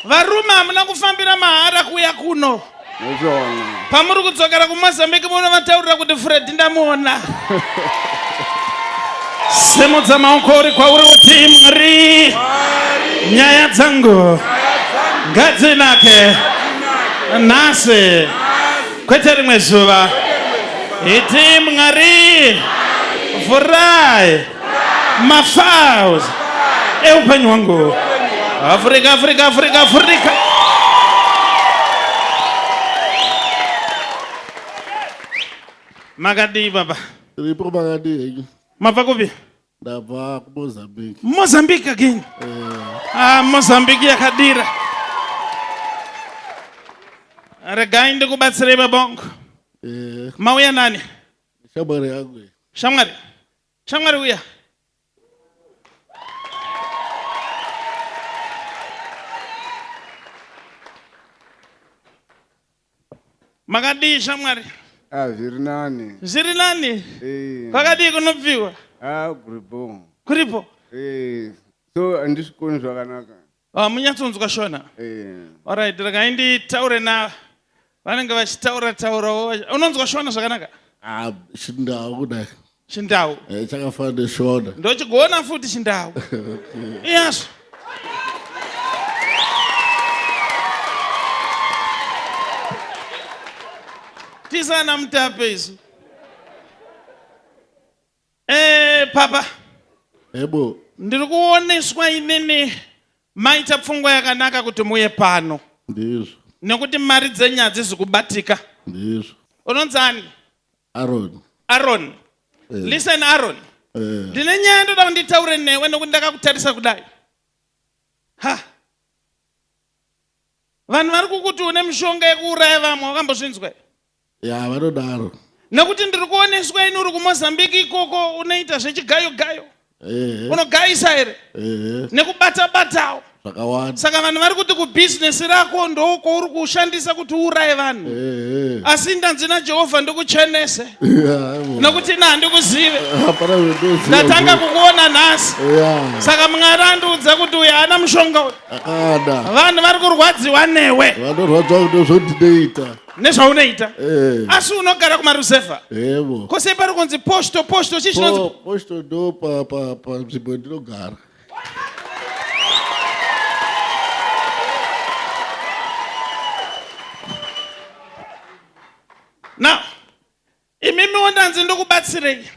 Varume hamuna kufambira mahara kuya kuno. Pamuri kudzokera kuMozambique munovataurira kuti Freddy ndamuona. Simudza maoko uri kwauri uti Mwari, nyaya dzangu ngadzinake nhasi kwete rimwe zuva. Iti Mwari, furai mafaus eupenyu hwangu. Afrika, Afrika, Afrika, Afrika. Makadi baba. Ripo makadi. Mabva kupi? Ndabva kuMozambique. Mozambique again? Mozambique yakadira. Regai ndikubatsire babongo. Mauya nani? Shamwari yangu. Shamwari? Shamwari uya? Makadi Shamwari? Zviri nani. Zviri nani? Kwakadi kunobviwa? Kuripo. Kuripo? So handisvikoni zvakanaka. Munyatsonzwa shona? Alright, regai nditaure na vanenge vachitaura. Unonzwa shona zvakanaka? Chindau kudai. Chindau? Chakafanana neshona. Ndochigona futi chindau. Yes. Tisana mtape isu. Papa. Ebo. Ndiri kuoneswa inini maita pfungwa yakanaka kuti muye pano. Ndizvo. Nekuti mari dzenyu hadzisi kubatika. Ndizvo. Unonzani? Aaron. Aaron. Listen Aaron. Ndine nyaya ndoda kuti nditaure newe nekuti ndakakutarisa kudai. Vanhu vari kukuti une mishonga yekuuraya vamwe wakambozvinzwa? Ya, vanodaro. Nekuti ndiri kuoneswa ini uri kuMozambique ikoko unoita zvechigayo-gayo. Unogayisa here? Nekubata-batawo. Zvakawanda. Saka vanhu vari kuti kubhizinesi rako ndoko uri kushandisa kuti uuraye vanhu. Asi ndanzi naJehovha ndikuchenese. Nekuti ina handikuzive. Ndatanga kukuona nhasi. Saka Mwari andiudza kuti uyu haana mushonga uyu. Vanhu vari kurwadziwa newe. Vanorwadziwa nezvandinoita. Nezvaunoita? Asi unogara kumaruzevha? Yebo. Kwose pari kunzi posto chii chinonzi? Posto ndo panzvimbo ndinogara. Now, imimi wandanzi ndokubatsirei.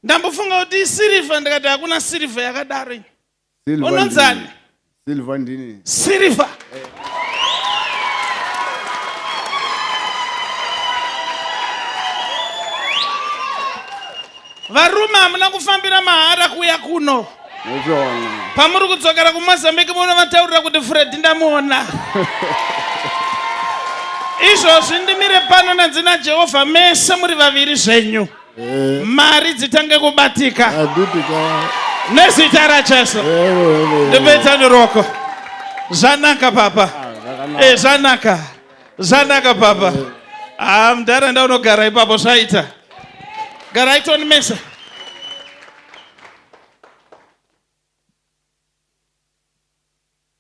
Ndambofunga kuti sirivha ndikati hakuna sirivha yakadaro. Unonzani? Silva ndini. Sirivha. Varume hamuna kufambira mahara kuya kuno. Pamuri kudzokera kuMozambique munovataurira kuti Freddy ndamuona. Izvozvi ndimire pano nanzi naJehovha mese muri vaviri zvenyu. Mari dzitange kubatika. Nezita raJesu. Ndibetani roko. Zvanaka papa. Zvanaka. Zvanaka papa. Mudharaunda unogara ipapo zvaita. Garai toni mese.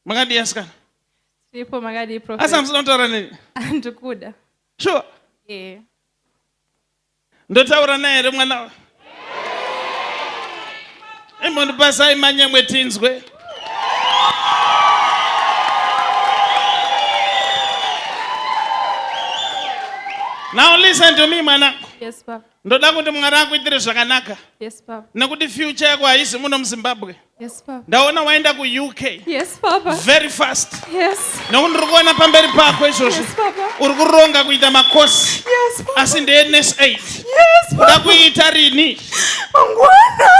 Makadi yasikana? Sipo makadi Prophet. Asa msina mtaura nini? Ndikuda. Sure? Yeah. Ndotaura naye ere mwana. Ndipasa imanyemwe tinzwe. Now listen to me mwana. Yes, Papa. Ndoda kuti Mwari akuitire zvakanaka. Yes, Papa. Nekuti future yako haisi muno muZimbabwe. Yes, Papa. Ndaona waenda ku-UK. Yes, Papa. Very fast. Yes. Nekuti ndiri kuona pamberi pako izvozvo. Yes, Papa. Uri kuronga kuita makosi. Yes, Papa. Asi ndeNS8. Yes, Papa. Uda kuita rini? Mangwana.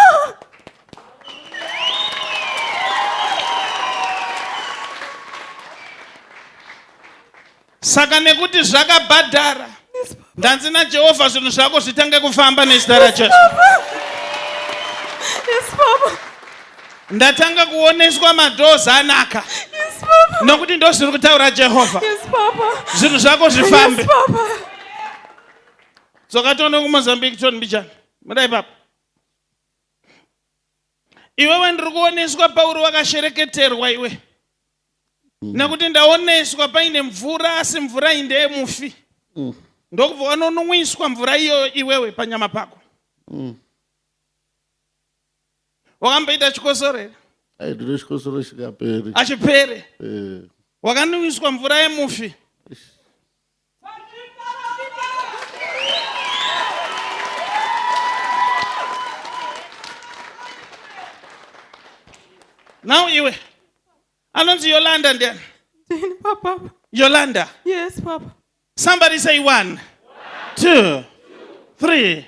Saka nekuti zvakabhadhara. Ndanzi naJehovha zvinhu zvako zvitange kufamba nezita raJesu. Yes, Papa. Ndatanga kuoneswa madhozi anaka. Yes, Papa. Nokuti ndo zviri kutaura Jehovha. Yes, Papa. Zvinhu zvako zvifambe. Yes, Papa. Tsoka tono kuMozambique toni mbichana. Mudai papa. Iwewe ndiri kuoneswa pauri wakashereketerwa iwe. Nekuti ndaoneswa paine mvura asi mvura iyi ndeyemufi. Ndokubva wanonumwiswa mvura iyo iwewe panyama pako. Wakamboita chikosoro here? Ndine chikosoro chikapere. Achipere? Wakanumwiswa mvura yemufi. Now iwe. Anonzi Yolanda ndiani? Papa. Yolanda? Yes, Papa. Somebody say 1, 2, 3,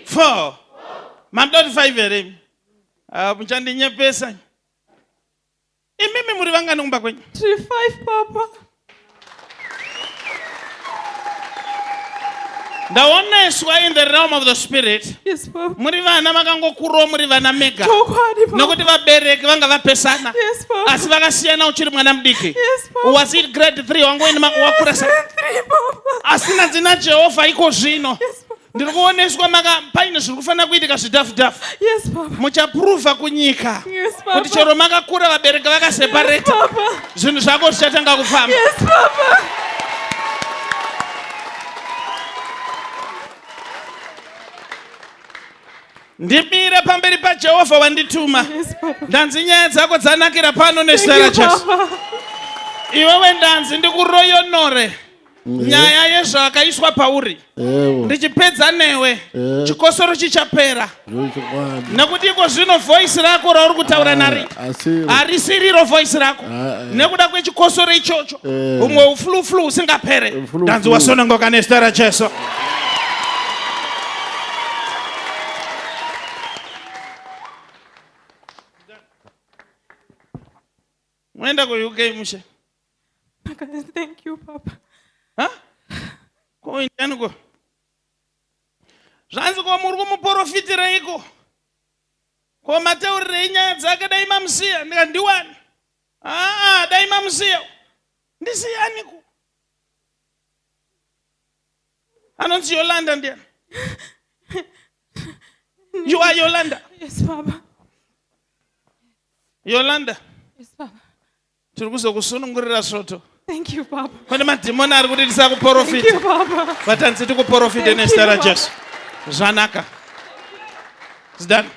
4. Mamdoti 5 here. Mchandinyepesa. Imimi muri vangani kumba kwenyu? 3-5, Papa. Ndaoneswa in the realm of the spirit. Yes, Papa. Muri vana vakangokurawo muri vana mega. Chokwadi, Papa. Nokuti vabereki vanga vapesana. Yes, Papa. Asi vakasiyana uchiri mwana mudiki. Yes, Papa. Was it grade 3 wangoenda wakura sa? 3, Papa. Asina dzina Jehovah iko zvino. Yes, Papa. Ndiri kuoneswa paine zviri kufanira kuitika zvidhafu-dhafu. Yes, Papa. Muchapruvha kunyika. Yes, Papa. Kuti chero makakura vabereki vakaseparata. Yes, Papa. Zvinhu zvako zvichatanga kufamba. Yes, Papa. Ndimire pamberi paJehovha wandituma. Yes, Papa. Ndanzi nyaya dzako dzanakira pano nezita Thank you, raJesu. Papa. Iwewe ndanzi ndikuroyonore nyaya yezvakaiswa pauri. Ndichipedza newe chikosoro chichapera. Nekuti iko zvino voice rako rauri kutaura nari harisiriro voice rako. Nekuda kwechikosoro ichocho umwe ufulufulu usingapere. Ndanzi wasonongoka nezita raJesu. Mwenda ku UK mushe. Thank you, Papa. Huh? Ko indani ko. Zvanzi ko muri kumuprofitira iko. Ko mateurire nyaya dzake dai mamsiya ndiwani. Dai mamsiya. Ndisiyani ku. Anonzi Yolanda ndiani? You are Yolanda? Yes, Papa. Yolanda. Yes, Papa. Tiri kuzokusunungurira soto. Thank you, Papa. Kone madhimoni ari kuti tisakuprofita. Thank you, Papa. Vatanzi tikuprofite nezita raJesu. Zvanaka. It's done.